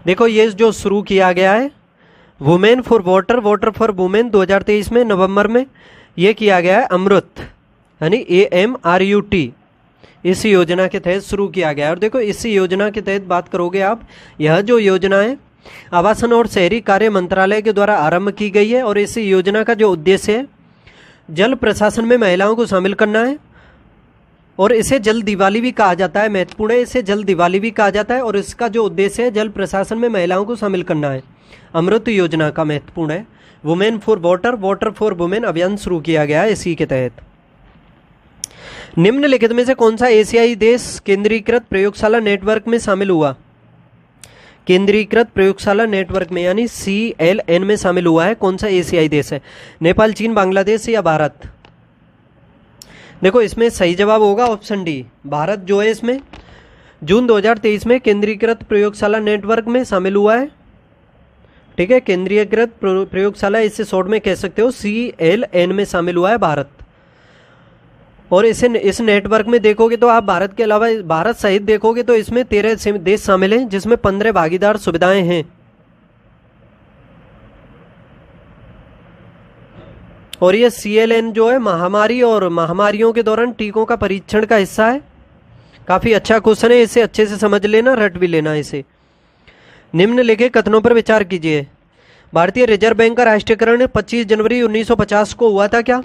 देखो ये जो शुरू किया गया है women for water for women 2023 में नवंबर में ये किया गया है अमृत, यानी AMRUT, इस योजना के तहत शुरू किया गया है। और देखो इस योजना के तहत बात करोगे आप, यह जो योजना है आवासन और शहरी कार्य मंत्रालय के द्वारा आरंभ की गई है और इस योजना का जो उद्देश्य है जल प्रशासन में महिलाओं को शामिल करना है और इसे जल दिवाली भी कहा जाता है। महत्वपूर्ण है, इसे जल दिवाली भी कहा जाता है और इसका जो उद्देश्य है जल प्रशासन में महिलाओं को शामिल करना है। अमृत योजना का महत्वपूर्ण है। Women for water for women अभियान शुरू किया गया है इसी के तहत। निम्नलिखित में से कौन सा एशियाई देश केंद्रीकृत प्रयोगशाला नेटवर्क में शामिल हुआ? केंद्रीकृत प्रयोगशाला नेटवर्क में यानी CLN में शामिल हुआ है। कौन सा एशियाई देश है? नेपाल, चीन, बांग्लादेश या भारत? देखो इसमें सही जवाब होगा ऑप्शन डी, भारत जो है इसमें जून 2023 में केंद्रीकृत प्रयोगशाला नेटवर्क में शामिल हुआ है। ठीक है, केंद्रीकृत प्रयोगशाला इसे शॉर्ट में कह सकते हो, CLN में शामिल हुआ है भारत। और इस नेटवर्क में देखोगे तो आप भारत के अलावा भारत सहित देखोगे तो इसमें 13 देश शामिल हैं जिसमें 15 भागीदार सुविधाएं हैं। और ये CLN जो है महामारी और महामारियों के दौरान टीकों का परीक्षण का हिस्सा है। काफी अच्छा क्वेश्चन है, इसे अच्छे से समझ लेना, रट भी लेना इसे। निम्नलिखित कथनों पर विचार कीजिए। भारतीय रिजर्व बैंक का राष्ट्रीयकरण 25 जनवरी 1950 को हुआ था क्या?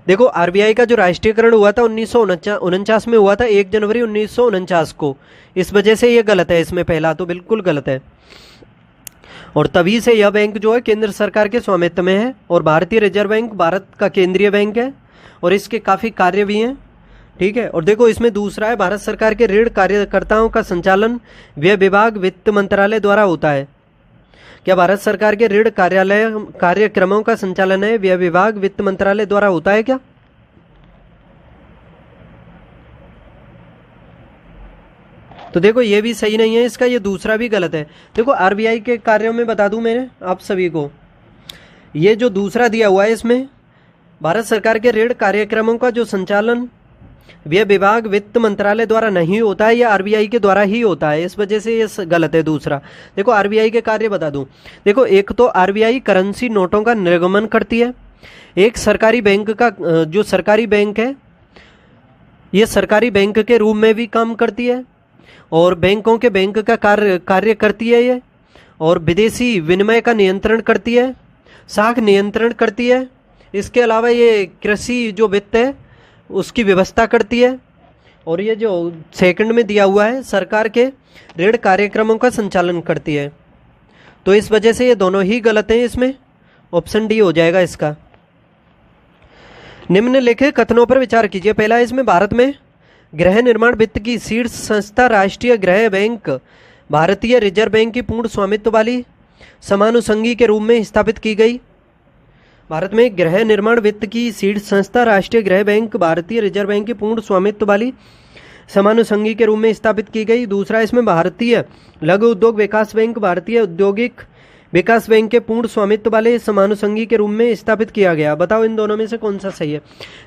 देखो RBI का जो राष्ट्रीयकरण हुआ था 1949 में हुआ था, 1 जनवरी 1949 को। इस वजह से ये गलत है, इसमें पहला तो बिल्कुल गलत है। और तभी से यह बैंक जो है केंद्र सरकार के स्वामित्व में है और भारतीय रिजर्व बैंक भारत का केंद्रीय बैंक है और इसके काफ़ी कार्य भी हैं। ठीक है, और देखो इसमें दूसरा है, भारत सरकार के ऋण कार्यकर्ताओं का संचालन व्यय विभाग वित्त मंत्रालय द्वारा होता है। क्या भारत सरकार के ऋण कार्यक्रमों का संचालन है व्यय विभाग वित्त मंत्रालय द्वारा होता है क्या? तो देखो ये भी सही नहीं है इसका, ये दूसरा भी गलत है। देखो RBI के कार्यों में बता दूं मैंने आप सभी को, ये जो दूसरा दिया हुआ है इसमें भारत सरकार के ऋण कार्यक्रमों का जो संचालन व्यय विभाग वित्त मंत्रालय द्वारा नहीं होता है, यह RBI के द्वारा ही होता है। इस वजह से ये गलत है दूसरा। देखो RBI के कार्य बता दूं, देखो एक तो RBI करेंसी नोटों का निर्गमन करती है। एक सरकारी बैंक का जो सरकारी बैंक है ये सरकारी बैंक के रूप में भी काम करती है और बैंकों के बैंक का कार्य करती है ये, और विदेशी विनिमय का नियंत्रण करती है, साख नियंत्रण करती है। इसके अलावा ये कृषि जो वित्त है उसकी व्यवस्था करती है और ये जो सेकंड में दिया हुआ है सरकार के ऋण कार्यक्रमों का संचालन करती है। तो इस वजह से ये दोनों ही गलत हैं, इसमें ऑप्शन डी हो जाएगा इसका। निम्नलिखित कथनों पर विचार कीजिए। पहला इसमें भारत में गृह निर्माण वित्त की शीर्ष संस्था राष्ट्रीय गृह बैंक भारतीय रिजर्व बैंक की पूर्ण स्वामित्व वाली समानुषंगी के रूप में स्थापित की गई। भारत में गृह निर्माण वित्त की शीर्ष संस्था राष्ट्रीय गृह बैंक भारतीय रिजर्व बैंक की पूर्ण स्वामित्व वाली समानुषंगी के रूप में स्थापित की गई। दूसरा इसमें भारतीय लघु उद्योग विकास बैंक भारतीय औद्योगिक विकास बैंक के पूर्ण स्वामित्व वाले समानुषंगी के रूप में स्थापित किया गया। बताओ इन दोनों में से कौन सा सही है?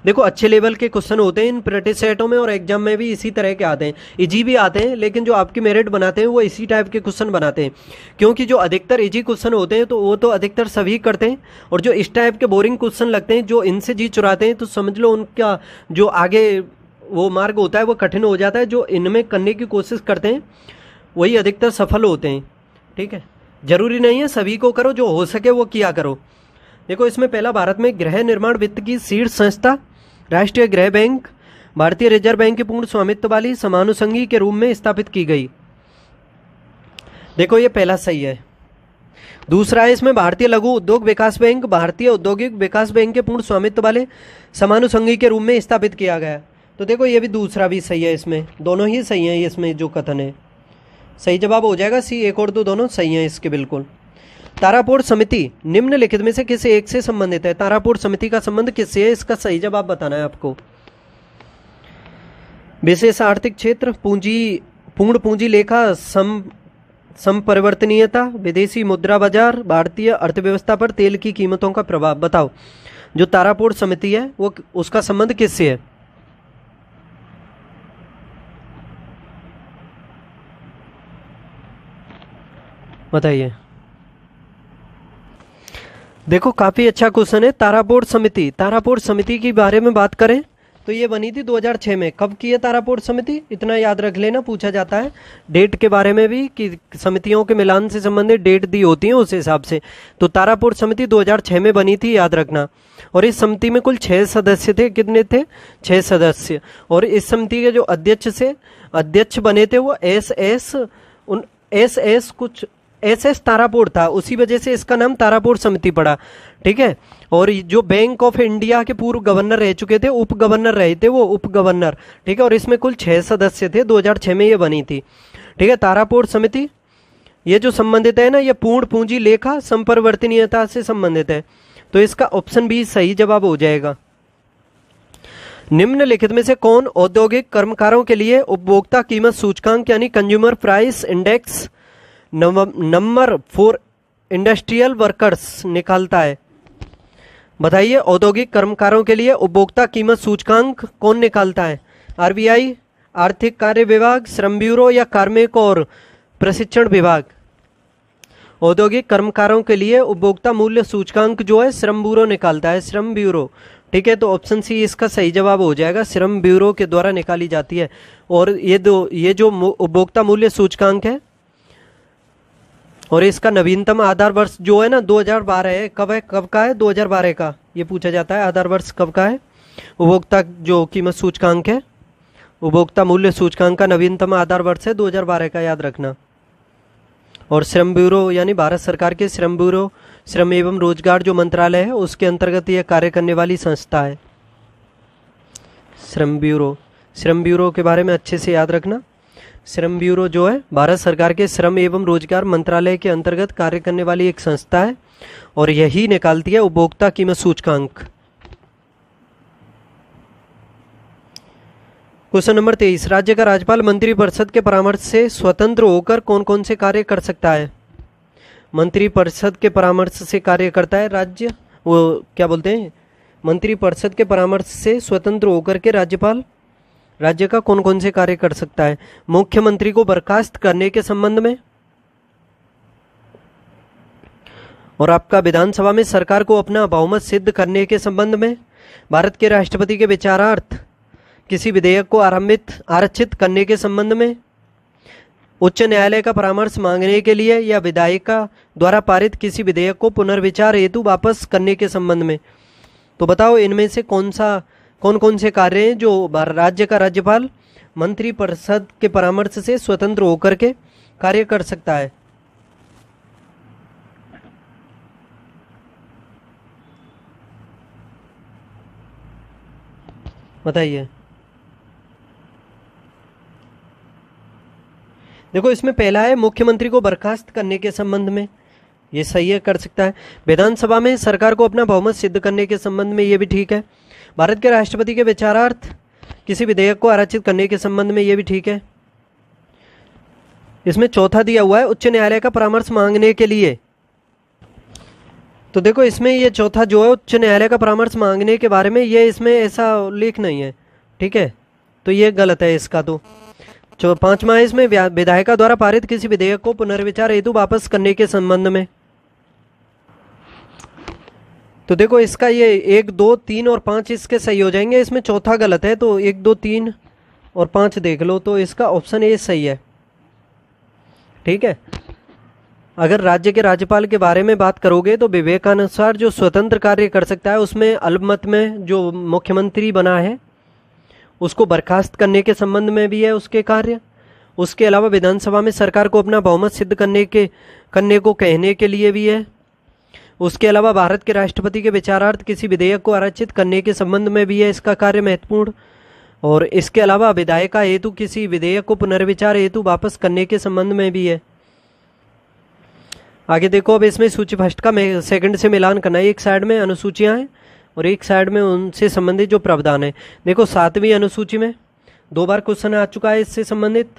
देखो अच्छे लेवल के क्वेश्चन होते हैं इन प्रैक्टिस सेटों में और एग्जाम में भी इसी तरह के आते हैं। इजी भी आते हैं लेकिन जो आपकी मेरिट बनाते हैं वो इसी टाइप के क्वेश्चन बनाते हैं, क्योंकि जो अधिकतर इजी क्वेश्चन होते हैं तो वो तो अधिकतर सभी करते हैं, और जो इस टाइप के बोरिंग क्वेश्चन लगते हैं जो इनसे जी चुराते हैं तो समझ लो उनका जो आगे वो मार्ग होता है वो कठिन हो जाता है। जो इनमें करने की कोशिश करते हैं वही अधिकतर सफल होते हैं। ठीक है, जरूरी नहीं है सभी को करो, जो हो सके वो किया करो। देखो इसमें पहला भारत में गृह निर्माण वित्त की शीर्ष संस्था राष्ट्रीय गृह बैंक भारतीय रिजर्व बैंक के पूर्ण स्वामित्व वाली समानुषंगी के रूप में स्थापित की गई। देखो ये पहला सही है। दूसरा है इसमें भारतीय लघु उद्योग विकास बैंक भारतीय औद्योगिक विकास बैंक के पूर्ण स्वामित्व वाले समानुषंगी के रूप में स्थापित किया गया। तो देखो ये भी दूसरा भी सही है, इसमें दोनों ही सही हैं। इसमें जो कथन है सही जवाब हो जाएगा सी। एक और दो दोनों सही हैं इसके बिल्कुल। तारापुर समिति निम्नलिखित में से किस एक से संबंधित है? तारापुर समिति का संबंध किससे है? इसका सही जवाब बताना है आपको। विशेष आर्थिक क्षेत्र, पूंजी, पूर्ण पूंजी लेखा, संपरिवर्तनीयता, विदेशी मुद्रा बाजार, भारतीय अर्थव्यवस्था पर तेल की कीमतों का प्रभाव। बताओ जो तारापुर समिति है वो उसका संबंध किससे है? बताइए। देखो काफी अच्छा क्वेश्चन है। तारापुर समिति, तारापुर समिति के बारे में बात करें तो ये बनी थी 2006 में। कब की है तारापुर समिति? इतना याद रख लेना, पूछा जाता है डेट के बारे में भी कि समितियों के मिलान से संबंधित डेट दी होती है उस हिसाब से। तो तारापुर समिति 2006 में बनी थी, याद रखना। और इस समिति में कुल 6 सदस्य थे। कितने थे? 6 सदस्य। और इस समिति के जो अध्यक्ष बने थे वो एस एस तारापुर था, उसी वजह से इसका नाम तारापुर समिति पड़ा। ठीक है। और जो बैंक ऑफ इंडिया के पूर्व गवर्नर रह चुके थे, उप गवर्नर रहे थे वो, उप गवर्नर। ठीक है। और इसमें कुल 6 सदस्य थे, 2006 में ये बनी थी। ठीक है। तारापुर समिति ये जो संबंधित है ना, ये पूर्ण पूंजी लेखा संपरिवर्तनीयता से संबंधित है। तो इसका ऑप्शन बी सही जवाब हो जाएगा। निम्नलिखित में से कौन औद्योगिक कर्मकारों के लिए उपभोक्ता कीमत सूचकांक यानी consumer price index number for industrial workers निकालता है? बताइए औद्योगिक कर्मकारों के लिए उपभोक्ता कीमत सूचकांक कौन निकालता है? आरबीआई, आर्थिक कार्य विभाग, श्रम ब्यूरो या कार्मिक और प्रशिक्षण विभाग? औद्योगिक कर्मकारों के लिए उपभोक्ता मूल्य सूचकांक जो है श्रम ब्यूरो निकालता है, श्रम ब्यूरो। ठीक है। तो ऑप्शन सी इसका सही जवाब हो जाएगा, श्रम ब्यूरो के द्वारा निकाली जाती है। और ये जो उपभोक्ता मूल्य सूचकांक है और इसका नवीनतम आधार वर्ष जो है ना 2012 है। कब का है? 2012 का। ये पूछा जाता है आधार वर्ष कब का है। उपभोक्ता जो कीमत सूचकांक है, उपभोक्ता मूल्य सूचकांक का नवीनतम आधार वर्ष है 2012 का, याद रखना। और श्रम ब्यूरो यानी भारत सरकार के श्रम ब्यूरो, श्रम एवं रोजगार जो मंत्रालय है उसके अंतर्गत यह कार्य करने वाली संस्था है श्रम ब्यूरो। श्रम ब्यूरो के बारे में अच्छे से याद रखना। श्रम ब्यूरो जो है भारत सरकार के श्रम एवं रोजगार मंत्रालय के अंतर्गत कार्य करने वाली एक संस्था है और यही निकालती है उपभोक्ता कीमत सूचकांक। क्वेश्चन नंबर 23, राज्य का राज्यपाल मंत्रिपरिषद के परामर्श से स्वतंत्र होकर कौन कौन से कार्य कर सकता है? मंत्रिपरिषद के परामर्श से कार्य करता है राज्य, वो क्या बोलते हैं, मंत्रिपरिषद के परामर्श से स्वतंत्र होकर के राज्यपाल राज्य का कौन कौन से कार्य कर सकता है? मुख्यमंत्री को बर्खास्त करने के संबंध में, और आपका विधानसभा में सरकार को अपना बहुमत सिद्ध करने के संबंध में, भारत के राष्ट्रपति के विचारार्थ किसी विधेयक को आरक्षित करने के संबंध में, उच्च न्यायालय का परामर्श मांगने के लिए या विधायिका द्वारा पारित किसी विधेयक को पुनर्विचार हेतु वापस करने के संबंध में। तो बताओ इनमें से कौन कौन से कार्य हैं जो राज्य का राज्यपाल मंत्रिपरिषद के परामर्श से स्वतंत्र होकर के कार्य कर सकता है? बताइए। देखो इसमें पहला है मुख्यमंत्री को बर्खास्त करने के संबंध में, ये सही है, कर सकता है। विधानसभा में सरकार को अपना बहुमत सिद्ध करने के संबंध में, ये भी ठीक है। भारत के राष्ट्रपति के विचारार्थ किसी विधेयक को आरक्षित करने के संबंध में, ये भी ठीक है। इसमें चौथा दिया हुआ है उच्च न्यायालय का परामर्श मांगने के लिए। तो देखो इसमें ये चौथा जो है उच्च न्यायालय का परामर्श मांगने के बारे में, ये इसमें ऐसा उल्लेख नहीं है। ठीक है। तो ये गलत है इसका। तो जो पांचवा है इसमें विधायिका द्वारा पारित किसी विधेयक को पुनर्विचार हेतु वापस करने के संबंध में। तो देखो इसका ये 1, 2, 3 और 5 इसके सही हो जाएंगे। इसमें चौथा गलत है, तो 1, 2, 3 और 5 देख लो, तो इसका ऑप्शन ए सही है। ठीक है। अगर राज्य के राज्यपाल के बारे में बात करोगे तो विवेकानुसार जो स्वतंत्र कार्य कर सकता है उसमें अल्पमत में जो मुख्यमंत्री बना है उसको बर्खास्त करने के संबंध में भी है उसके कार्य। उसके अलावा विधानसभा में सरकार को अपना बहुमत सिद्ध करने को कहने के लिए भी है। उसके अलावा भारत के राष्ट्रपति के विचारार्थ किसी विधेयक को आरक्षित करने के संबंध में भी है इसका कार्य महत्वपूर्ण। और इसके अलावा विधायिका हेतु किसी विधेयक को पुनर्विचार हेतु वापस करने के संबंध में भी है। आगे देखो, अब इसमें सूची फर्स्ट का सेकंड से मिलान करना है। एक साइड में अनुसूचियां हैं और एक साइड में उनसे संबंधित जो प्रावधान है। देखो 7वीं अनुसूची में 2 बार क्वेश्चन आ चुका है इससे संबंधित।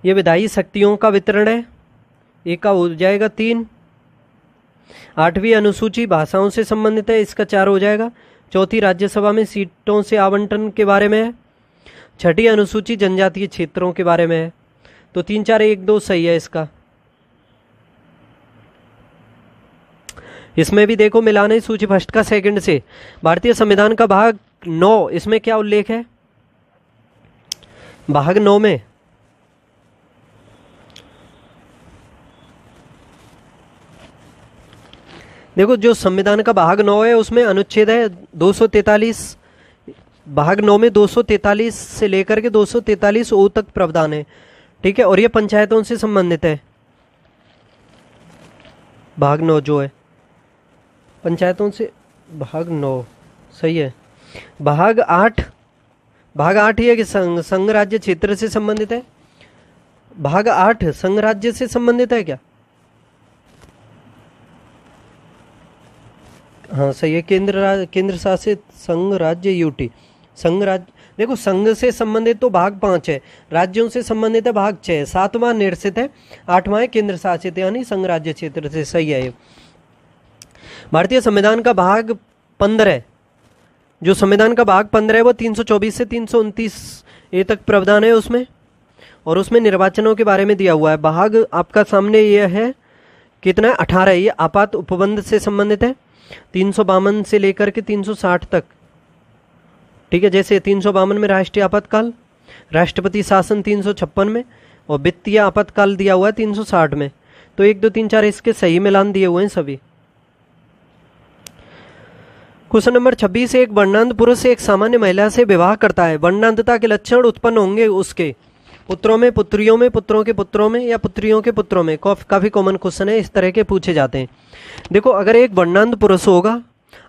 ये विधायी शक्तियों का वितरण है, एक का हो जाएगा 3। 8वीं अनुसूची भाषाओं से संबंधित है, इसका 4 हो जाएगा। 4थी राज्यसभा में सीटों से आवंटन के बारे में है। 6ठी अनुसूची जनजातीय क्षेत्रों के बारे में है। तो 3, 4, 1, 2 सही है इसका। इसमें भी देखो मिलान है सूची फर्स्ट का सेकंड से। भारतीय संविधान का भाग 9, इसमें क्या उल्लेख है? भाग 9 में देखो, जो संविधान का भाग 9 है उसमें अनुच्छेद है 243। भाग 9 में 243 से लेकर के 243 ओ तक प्रावधान है, ठीक है। और ये पंचायतों से संबंधित है। भाग 9 जो है पंचायतों से, भाग 9 सही है। भाग 8 ये कि संघ राज्य क्षेत्र से संबंधित है। भाग 8 संघ राज्य से संबंधित है क्या? हाँ सही है। केंद्र शासित संघ राज्य यूटी। संघ राज्य, देखो संघ से संबंधित तो भाग 5 है, राज्यों से संबंधित है भाग 6, 7वां निर्सित है, 8वां है केंद्र शासित यानी संघ राज्य क्षेत्र से। सही है ये। भारतीय संविधान का भाग 15, जो संविधान का भाग 15 है वो 324 से 329 ए तक प्रावधान है उसमें, और उसमें निर्वाचनों के बारे में दिया हुआ है। भाग आपका सामने ये है कितना है? 18। ये आपात उपबंध से संबंधित है, 352 से लेकर के 360 तक, ठीक है। जैसे 352 में राष्ट्रीय आपातकाल, राष्ट्रपति शासन 356 में, और वित्तीय आपातकाल दिया हुआ है 360 में। तो 1, 2, 3, 4 इसके सही मिलान दिए हुए हैं सभी। क्वेश्चन नंबर 26, एक वर्णांध पुरुष एक सामान्य महिला से विवाह करता है, वर्णांधता के लक्षण उत्पन्न होंगे उसके पुत्रों में, पुत्रियों में, पुत्रों के पुत्रों में या पुत्रियों के पुत्रों में। काफ़ी कॉमन क्वेश्चन है, इस तरह के पूछे जाते हैं। देखो अगर एक वर्णांध पुरुष होगा,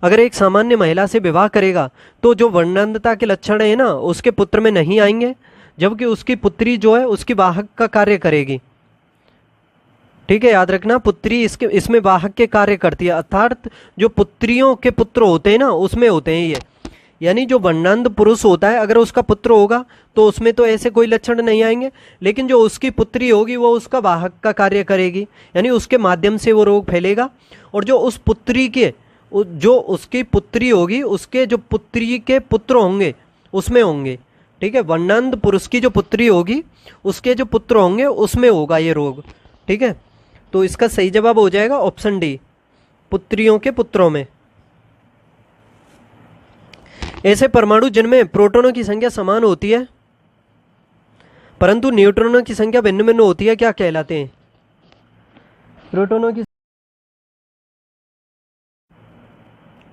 अगर एक सामान्य महिला से विवाह करेगा तो जो वर्णांधता के लक्षण है ना उसके पुत्र में नहीं आएंगे, जबकि उसकी पुत्री जो है उसकी वाहक का कार्य करेगी, ठीक है। याद रखना, पुत्री इसमें वाहक के कार्य करती है, अर्थात जो पुत्रियों के पुत्र होते हैं ना उसमें होते हैं ये। यानी जो वर्णांध पुरुष होता है अगर उसका पुत्र होगा तो उसमें तो ऐसे कोई लक्षण नहीं आएंगे, लेकिन जो उसकी पुत्री होगी वो उसका वाहक का कार्य करेगी, यानी उसके माध्यम से वो रोग फैलेगा। और जो उस पुत्री के, जो उसकी पुत्री होगी उसके जो पुत्री के पुत्र होंगे उसमें होंगे, ठीक है। वर्णांध पुरुष की जो पुत्री होगी उसके जो पुत्र होंगे उसमें होगा ये रोग, ठीक है। तो इसका सही जवाब हो जाएगा ऑप्शन डी, पुत्रियों के पुत्रों में। ऐसे परमाणु जिनमें प्रोटॉनों की संख्या समान होती है परंतु न्यूट्रॉनों की संख्या भिन्न भिन्न होती है, क्या कहलाते हैं? प्रोटॉनों की,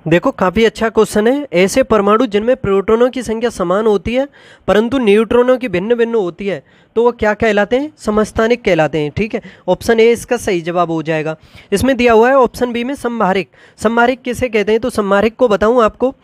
देखो काफी अच्छा क्वेश्चन है। ऐसे परमाणु जिनमें प्रोटॉनों की संख्या समान होती है परंतु न्यूट्रॉनों की भिन्न भिन्न होती है तो वो क्या कहलाते हैं? समस्थानिक कहलाते हैं, ठीक है। ऑप्शन ए इसका सही जवाब हो जाएगा। इसमें दिया हुआ है ऑप्शन बी में संभारिक। संभारिक किसे कहते हैं? तो संभारिक को बताऊं आपको,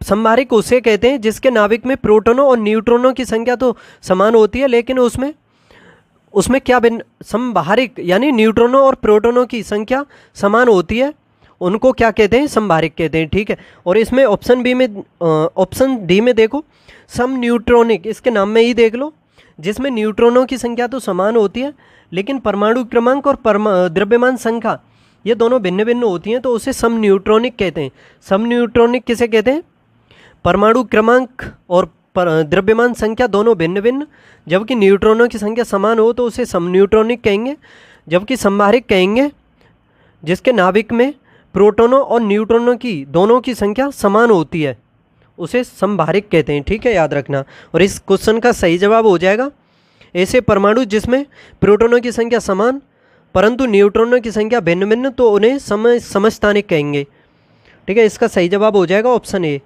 संभारिक उसे कहते हैं जिसके नाभिक में प्रोटॉनों और न्यूट्रॉनों की संख्या तो समान होती है लेकिन उसमें क्या भिन्न, संभारिक यानी न्यूट्रॉनों और प्रोटॉनों की संख्या समान होती है, उनको क्या कहते हैं? संभारिक कहते हैं, ठीक है। और इसमें ऑप्शन बी में, ऑप्शन डी में देखो सम न्यूट्रॉनिक, इसके नाम में ही देख लो, जिसमें न्यूट्रॉनों की संख्या तो समान होती है लेकिन परमाणु क्रमांक और द्रव्यमान संख्या ये दोनों भिन्न भिन्न होती हैं, तो उसे सम न्यूट्रॉनिक कहते हैं। सम न्यूट्रॉनिक किसे कहते हैं? परमाणु क्रमांक और द्रव्यमान संख्या दोनों भिन्न भिन्न, जबकि न्यूट्रॉनों की संख्या समान हो तो उसे सम न्यूट्रॉनिक कहेंगे। जबकि संभारिक कहेंगे जिसके नाभिक में प्रोटॉनों और न्यूट्रॉनों की दोनों की संख्या समान होती है, उसे संभारिक कहते हैं, ठीक है। याद रखना। और इस क्वेश्चन का सही जवाब हो जाएगा ऐसे परमाणु जिसमें प्रोटॉनों की संख्या समान परंतु न्यूट्रॉनों की संख्या भिन्न भिन्न तो उन्हें समस्थानिक कहेंगे, ठीक है। इसका सही जवाब हो जाएगा ऑप्शन ए।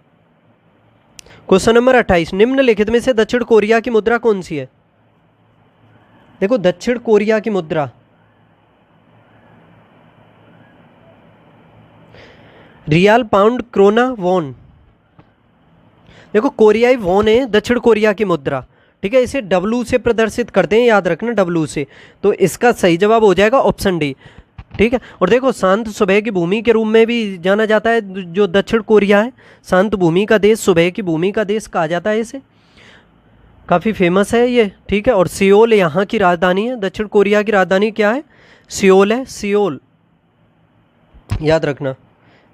क्वेश्चन नंबर 28, निम्नलिखित में से दक्षिण कोरिया की मुद्रा कौन सी है? देखो दक्षिण कोरिया की मुद्रा, रियाल, पाउंड, क्रोना, वॉन। देखो कोरियाई वॉन है दक्षिण कोरिया की मुद्रा, ठीक है। इसे डब्लू से प्रदर्शित करते हैं, याद रखना डब्लू से। तो इसका सही जवाब हो जाएगा ऑप्शन डी, ठीक है। और देखो शांत सुबह की भूमि के रूप में भी जाना जाता है जो दक्षिण कोरिया है, शांत भूमि का देश, सुबह की भूमि का देश कहा जाता है इसे, काफ़ी फेमस है ये, ठीक है। और सियोल यहाँ की राजधानी है, दक्षिण कोरिया की राजधानी क्या है, सियोल है, सियोल, याद रखना।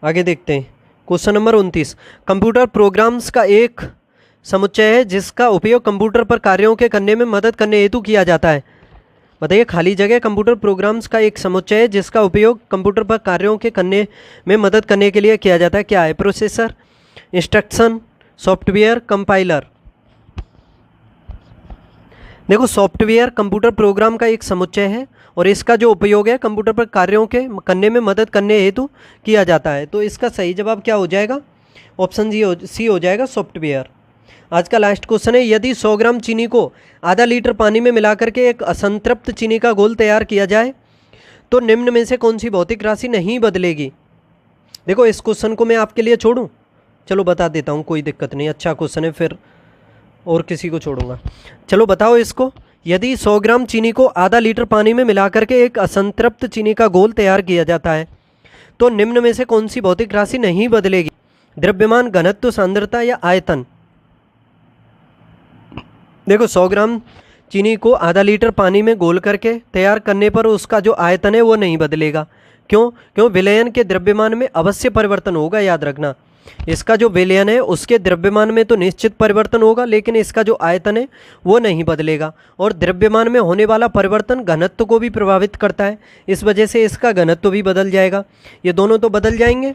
आगे देखते हैं क्वेश्चन नंबर 29। कंप्यूटर प्रोग्राम्स का एक समुच्चय है जिसका उपयोग कंप्यूटर पर कार्यों के करने में मदद करने हेतु किया जाता है। बताइए, खाली जगह कंप्यूटर प्रोग्राम्स का एक समुच्चय है जिसका उपयोग कंप्यूटर पर कार्यों के करने में मदद करने के लिए किया जाता है। क्या है? Processor, instruction, software, compiler. देखो, सॉफ्टवेयर कंप्यूटर प्रोग्राम का एक समुच्चय है और इसका जो उपयोग है कंप्यूटर पर कार्यों के करने में मदद करने हेतु किया जाता है। तो इसका सही जवाब क्या हो जाएगा? ऑप्शन सी हो जाएगा, सॉफ्टवेयर। आज का लास्ट क्वेश्चन है, यदि 100 ग्राम चीनी को आधा लीटर पानी में मिलाकर के एक असंतृप्त चीनी का घोल तैयार किया जाए तो निम्न में से कौन सी भौतिक राशि नहीं बदलेगी? देखो, इस क्वेश्चन को मैं आपके लिए छोड़ूं? चलो बता देता हूं, कोई दिक्कत नहीं, अच्छा क्वेश्चन है, फिर और किसी को छोड़ूंगा। चलो बताओ इसको, यदि 100 ग्राम चीनी को आधा लीटर पानी में मिलाकर के एक असंतृप्त चीनी का घोल तैयार किया जाता है तो निम्न में से कौन सी भौतिक राशि नहीं बदलेगी? द्रव्यमान, घनत्व, सांद्रता या आयतन? देखो, 100 ग्राम चीनी को आधा लीटर पानी में घोल करके तैयार करने पर उसका जो आयतन है वो नहीं बदलेगा। क्यों? विलयन के द्रव्यमान में अवश्य परिवर्तन होगा, याद रखना। इसका जो विलयन है उसके द्रव्यमान में तो निश्चित परिवर्तन होगा, लेकिन इसका जो आयतन है वो नहीं बदलेगा। और द्रव्यमान में होने वाला परिवर्तन घनत्व को भी प्रभावित करता है, इस वजह से इसका घनत्व भी बदल जाएगा। ये दोनों तो बदल जाएंगे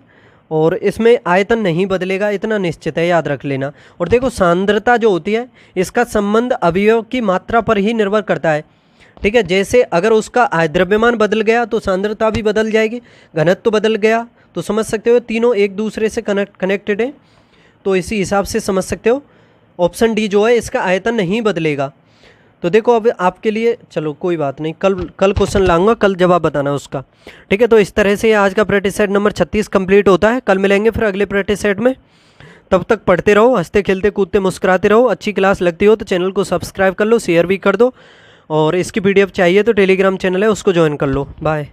और इसमें आयतन नहीं बदलेगा, इतना निश्चित है, याद रख लेना। और देखो, सांद्रता जो होती है इसका संबंध अवयव की मात्रा पर ही निर्भर करता है, ठीक है। जैसे अगर उसका द्रव्यमान बदल गया तो सांद्रता भी बदल जाएगी, घनत्व बदल गया तो समझ सकते हो तीनों एक दूसरे से कनेक्टेड है, तो इसी हिसाब से समझ सकते हो। ऑप्शन डी जो है इसका आयतन नहीं बदलेगा। तो देखो, अब आपके लिए, चलो कोई बात नहीं, कल क्वेश्चन लाऊंगा, कल जवाब बताना उसका, ठीक है। तो इस तरह से आज का प्रैक्टिस सेट नंबर 36 कंप्लीट होता है। कल मिलेंगे फिर अगले प्रैक्टिस सेट में। तब तक पढ़ते रहो, हंसते खेलते कूदते मुस्कुराते रहो। अच्छी क्लास लगती हो तो चैनल को सब्सक्राइब कर लो, शेयर भी कर दो, और इसकी PDF चाहिए तो टेलीग्राम चैनल है उसको ज्वाइन कर लो। बाय।